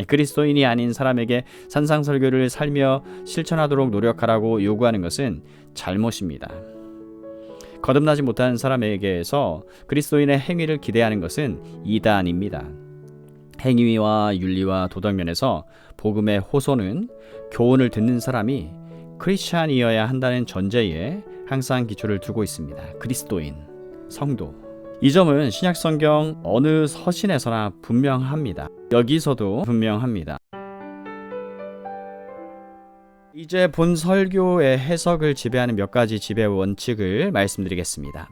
그리스도인이 아닌 사람에게 산상설교를 살며 실천하도록 노력하라고 요구하는 것은 잘못입니다. 거듭나지 못한 사람에게서 그리스도인의 행위를 기대하는 것은 이단입니다. 행위와 윤리와 도덕면에서 복음의 호소는 교훈을 듣는 사람이 크리스찬이어야 한다는 전제에 항상 기초를 두고 있습니다. 그리스도인, 성도. 이 점은 신약성경 어느 서신에서나 분명합니다. 여기서도 분명합니다. 이제 본 설교의 해석을 지배하는 몇 가지 지배 원칙을 말씀드리겠습니다.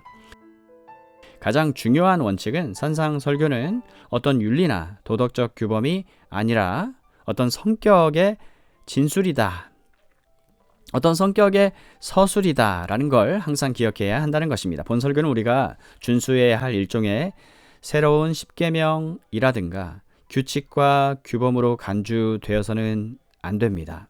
가장 중요한 원칙은 산상설교는 어떤 윤리나 도덕적 규범이 아니라 어떤 성격의 진술이다, 어떤 성격의 서술이다라는 걸 항상 기억해야 한다는 것입니다. 본 설교는 우리가 준수해야 할 일종의 새로운 십계명이라든가 규칙과 규범으로 간주되어서는 안 됩니다.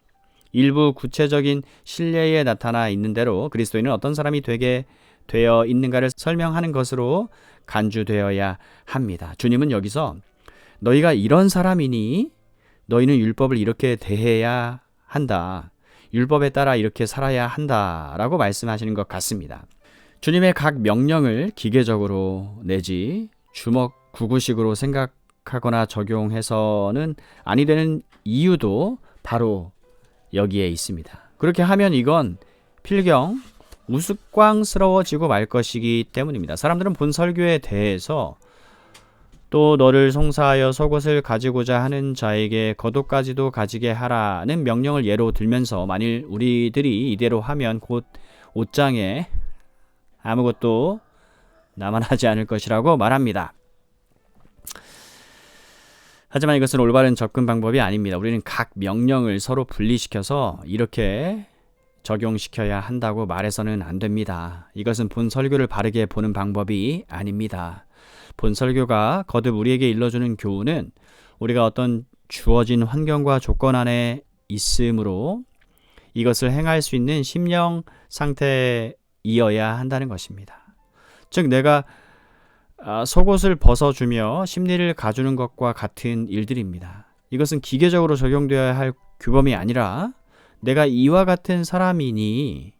일부 구체적인 신뢰에 나타나 있는 대로 그리스도인은 어떤 사람이 되게 되어 있는가를 설명하는 것으로 간주되어야 합니다. 주님은 여기서 너희가 이런 사람이니 너희는 율법을 이렇게 대해야 한다, 율법에 따라 이렇게 살아야 한다라고 말씀하시는 것 같습니다. 주님의 각 명령을 기계적으로 내지 주먹 구구식으로 생각하거나 적용해서는 아니 되는 이유도 바로 여기에 있습니다. 그렇게 하면 이건 필경 우스꽝스러워지고 말 것이기 때문입니다. 사람들은 본 설교에 대해서 또 너를 송사하여 속옷을 가지고자 하는 자에게 겉옷까지도 가지게 하라는 명령을 예로 들면서 만일 우리들이 이대로 하면 곧 옷장에 아무것도 남아나지 않을 것이라고 말합니다. 하지만 이것은 올바른 접근 방법이 아닙니다. 우리는 각 명령을 서로 분리시켜서 이렇게 적용시켜야 한다고 말해서는 안 됩니다. 이것은 본 설교를 바르게 보는 방법이 아닙니다. 본 설교가 거듭 우리에게 일러주는 교훈은 우리가 어떤 주어진 환경과 조건 안에 있으므로 이것을 행할 수 있는 심령 상태이어야 한다는 것입니다. 즉 내가 속옷을 벗어주며 심리를 가주는 것과 같은 일들입니다. 이것은 기계적으로 적용되어야 할 규범이 아니라 내가 이와 같은 사람이니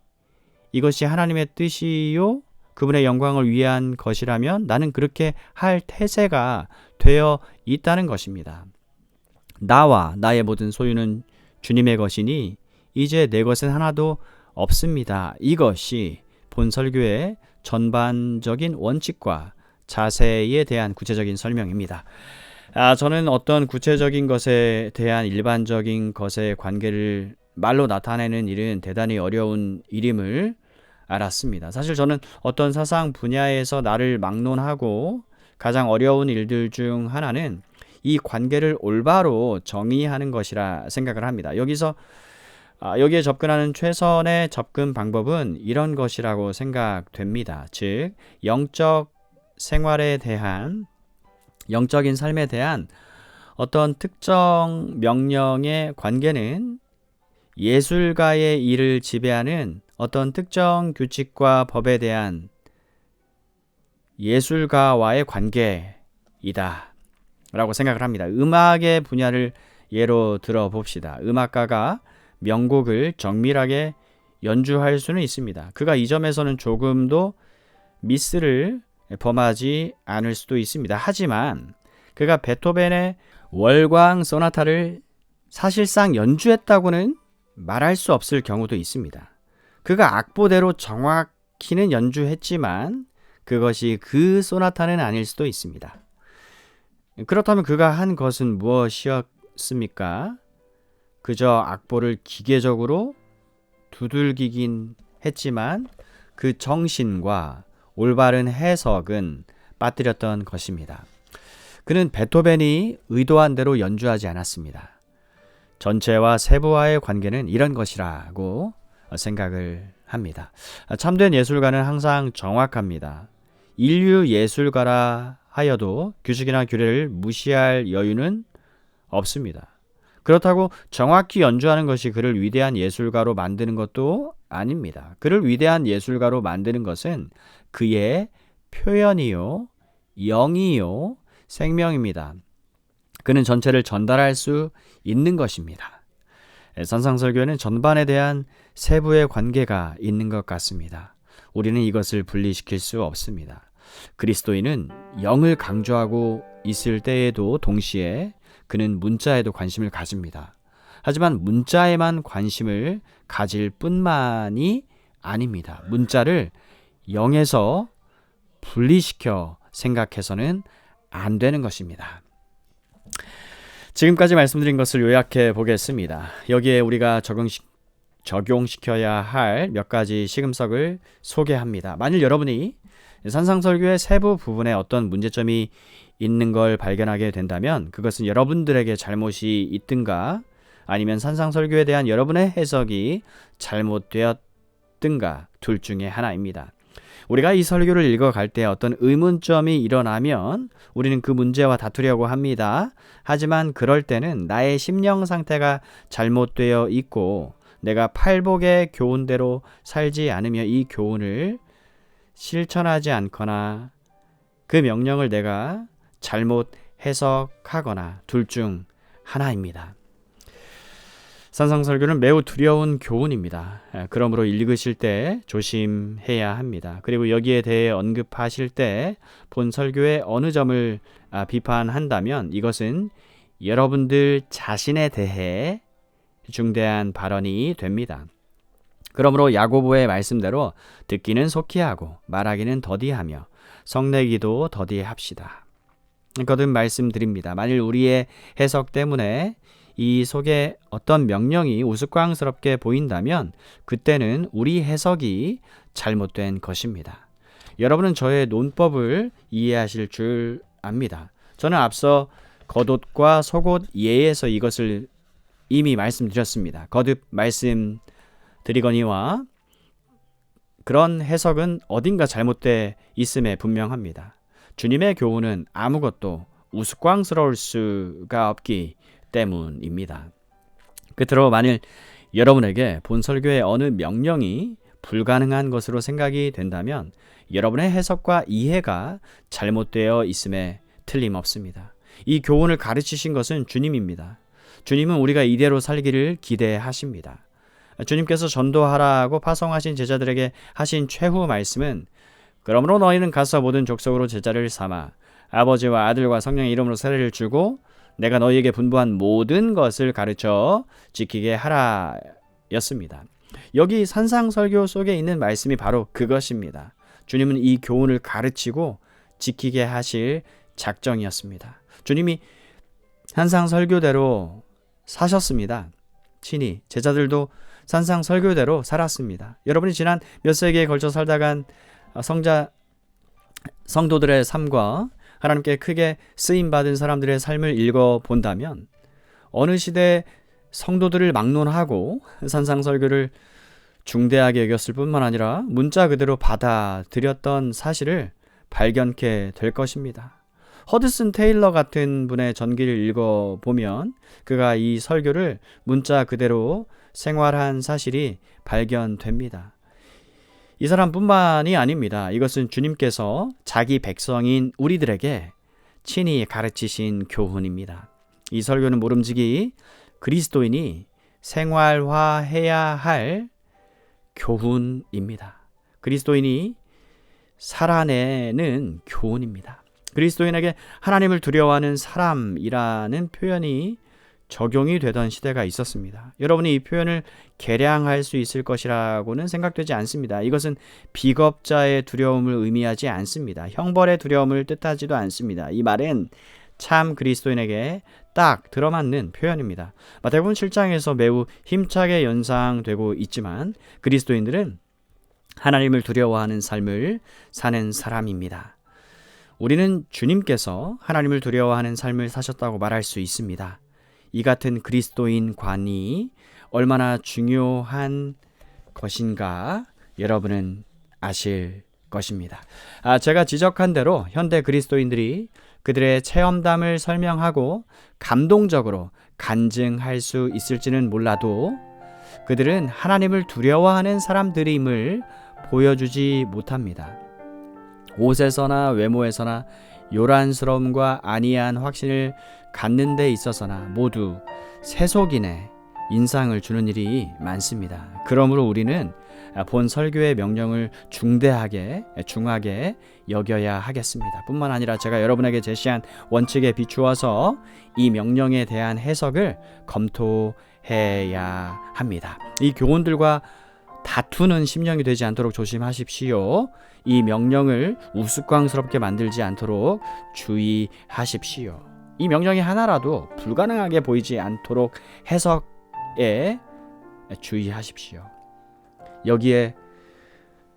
이것이 하나님의 뜻이요 그분의 영광을 위한 것이라면 나는 그렇게 할 태세가 되어 있다는 것입니다. 나와 나의 모든 소유는 주님의 것이니 이제 내 것은 하나도 없습니다. 이것이 본 설교의 전반적인 원칙과 자세에 대한 구체적인 설명입니다. 저는 어떤 구체적인 것에 대한 일반적인 것의 관계를 말로 나타내는 일은 대단히 어려운 일임을 알았습니다. 사실 저는 어떤 사상 분야에서 나를 막론하고 가장 어려운 일들 중 하나는 이 관계를 올바로 정의하는 것이라 생각을 합니다. 여기에 접근하는 최선의 접근 방법은 이런 것이라고 생각됩니다. 즉, 영적 생활에 대한, 영적인 삶에 대한 어떤 특정 명령의 관계는 예술가의 일을 지배하는 어떤 특정 규칙과 법에 대한 예술가와의 관계이다 라고 생각을 합니다. 음악의 분야를 예로 들어봅시다. 음악가가 명곡을 정밀하게 연주할 수는 있습니다. 그가 이 점에서는 조금도 미스를 범하지 않을 수도 있습니다. 하지만 그가 베토벤의 월광 소나타를 사실상 연주했다고는 말할 수 없을 경우도 있습니다. 그가 악보대로 정확히는 연주했지만 그것이 그 소나타는 아닐 수도 있습니다. 그렇다면 그가 한 것은 무엇이었습니까? 그저 악보를 기계적으로 두들기긴 했지만 그 정신과 올바른 해석은 빠뜨렸던 것입니다. 그는 베토벤이 의도한 대로 연주하지 않았습니다. 전체와 세부와의 관계는 이런 것이라고 생각을 합니다. 참된 예술가는 항상 정확합니다. 인류 예술가라 하여도 규칙이나 규례를 무시할 여유는 없습니다. 그렇다고 정확히 연주하는 것이 그를 위대한 예술가로 만드는 것도 아닙니다. 그를 위대한 예술가로 만드는 것은 그의 표현이요, 영이요, 생명입니다. 그는 전체를 전달할 수 있는 것입니다. 산상설교에는 전반에 대한 세부의 관계가 있는 것 같습니다. 우리는 이것을 분리시킬 수 없습니다. 그리스도인은 영을 강조하고 있을 때에도 동시에 그는 문자에도 관심을 가집니다. 하지만 문자에만 관심을 가질 뿐만이 아닙니다. 문자를 영에서 분리시켜 생각해서는 안 되는 것입니다. 지금까지 말씀드린 것을 요약해 보겠습니다. 여기에 우리가 적용시켜야 할 몇 가지 시금석을 소개합니다. 만일 여러분이 산상설교의 세부 부분에 어떤 문제점이 있는 걸 발견하게 된다면 그것은 여러분들에게 잘못이 있든가 아니면 산상설교에 대한 여러분의 해석이 잘못되었든가 둘 중에 하나입니다. 우리가 이 설교를 읽어갈 때 어떤 의문점이 일어나면 우리는 그 문제와 다투려고 합니다. 하지만 그럴 때는 나의 심령 상태가 잘못되어 있고 내가 팔복의 교훈대로 살지 않으며 이 교훈을 실천하지 않거나 그 명령을 내가 잘못 해석하거나 둘 중 하나입니다. 산상설교는 매우 두려운 교훈입니다. 그러므로 읽으실 때 조심해야 합니다. 그리고 여기에 대해 언급하실 때 본 설교의 어느 점을 비판한다면 이것은 여러분들 자신에 대해 중대한 발언이 됩니다. 그러므로 야고보의 말씀대로 듣기는 속히 하고 말하기는 더디하며 성내기도 더디합시다. 거듭 말씀드립니다. 만일 우리의 해석 때문에 이 속에 어떤 명령이 우스꽝스럽게 보인다면 그때는 우리 해석이 잘못된 것입니다. 여러분은 저의 논법을 이해하실 줄 압니다. 저는 앞서 겉옷과 속옷 예에서 이것을 이미 말씀드렸습니다. 거듭 말씀드리거니와 그런 해석은 어딘가 잘못되어 있음에 분명합니다. 주님의 교훈은 아무것도 우스꽝스러울 수가 없기 때문입니다. 끝으로 만일 여러분에게 본 설교의 어느 명령이 불가능한 것으로 생각이 된다면 여러분의 해석과 이해가 잘못되어 있음에 틀림없습니다. 이 교훈을 가르치신 것은 주님입니다. 주님은 우리가 이대로 살기를 기대하십니다. 주님께서 전도하라고 파송하신 제자들에게 하신 최후 말씀은 그러므로 너희는 가서 모든 족속으로 제자를 삼아 아버지와 아들과 성령의 이름으로 세례를 주고 내가 너희에게 분부한 모든 것을 가르쳐 지키게 하라 였습니다. 여기 산상설교 속에 있는 말씀이 바로 그것입니다. 주님은 이 교훈을 가르치고 지키게 하실 작정이었습니다. 주님이 산상설교대로 사셨습니다. 친히 제자들도 산상설교대로 살았습니다. 여러분이 지난 몇 세기에 걸쳐 살다간 성도들의 삶과 하나님께 크게 쓰임받은 사람들의 삶을 읽어본다면 어느 시대 성도들을 막론하고 산상설교를 중대하게 여겼을 뿐만 아니라 문자 그대로 받아들였던 사실을 발견케 될 것입니다. 허드슨 테일러 같은 분의 전기를 읽어보면 그가 이 설교를 문자 그대로 생활한 사실이 발견됩니다. 이 사람뿐만이 아닙니다. 이것은 주님께서 자기 백성인 우리들에게 친히 가르치신 교훈입니다. 이 설교는 모름지기 그리스도인이 생활화해야 할 교훈입니다. 그리스도인이 살아내는 교훈입니다. 그리스도인에게 하나님을 두려워하는 사람이라는 표현이 적용이 되던 시대가 있었습니다. 여러분이 이 표현을 개량할 수 있을 것이라고는 생각되지 않습니다. 이것은 비겁자의 두려움을 의미하지 않습니다. 형벌의 두려움을 뜻하지도 않습니다. 이 말은 참 그리스도인에게 딱 들어맞는 표현입니다. 마태복음 7장에서 매우 힘차게 연상되고 있지만 그리스도인들은 하나님을 두려워하는 삶을 사는 사람입니다. 우리는 주님께서 하나님을 두려워하는 삶을 사셨다고 말할 수 있습니다. 이 같은 그리스도인 관이 얼마나 중요한 것인가 여러분은 아실 것입니다. 제가 지적한 대로 현대 그리스도인들이 그들의 체험담을 설명하고 감동적으로 간증할 수 있을지는 몰라도 그들은 하나님을 두려워하는 사람들임을 보여주지 못합니다. 옷에서나 외모에서나 요란스러움과 안이한 확신을 갖는 데 있어서나 모두 세속인의 인상을 주는 일이 많습니다. 그러므로 우리는 본 설교의 명령을 중하게 여겨야 하겠습니다. 뿐만 아니라 제가 여러분에게 제시한 원칙에 비추어서 이 명령에 대한 해석을 검토해야 합니다. 이 교훈들과 다투는 심령이 되지 않도록 조심하십시오. 이 명령을 우스꽝스럽게 만들지 않도록 주의하십시오. 이 명령이 하나라도 불가능하게 보이지 않도록 해석에 주의하십시오. 여기에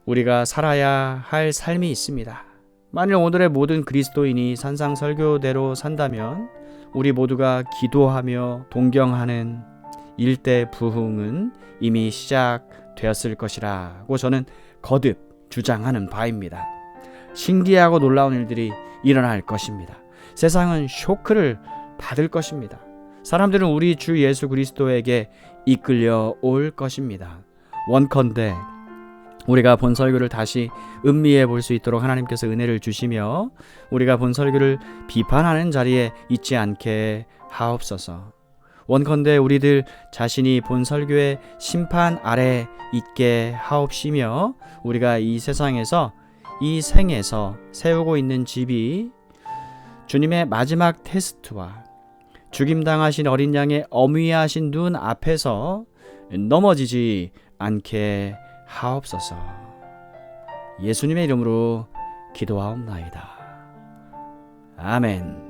우리가 살아야 할 삶이 있습니다. 만일 오늘의 모든 그리스도인이 산상설교대로 산다면 우리 모두가 기도하며 동경하는 일대 부흥은 이미 시작되었을 것이라고 저는 거듭 주장하는 바입니다. 신기하고 놀라운 일들이 일어날 것입니다. 세상은 쇼크를 받을 것입니다. 사람들은 우리 주 예수 그리스도에게 이끌려 올 것입니다. 원컨대 우리가 본 설교를 다시 음미해 볼 수 있도록 하나님께서 은혜를 주시며 우리가 본 설교를 비판하는 자리에 있지 않게 하옵소서. 원컨대 우리들 자신이 본 설교의 심판 아래 있게 하옵시며 우리가 이 세상에서 이 생에서 세우고 있는 집이 주님의 마지막 테스트와 죽임당하신 어린 양의 어미하신 눈 앞에서 넘어지지 않게 하옵소서. 예수님의 이름으로 기도하옵나이다. 아멘.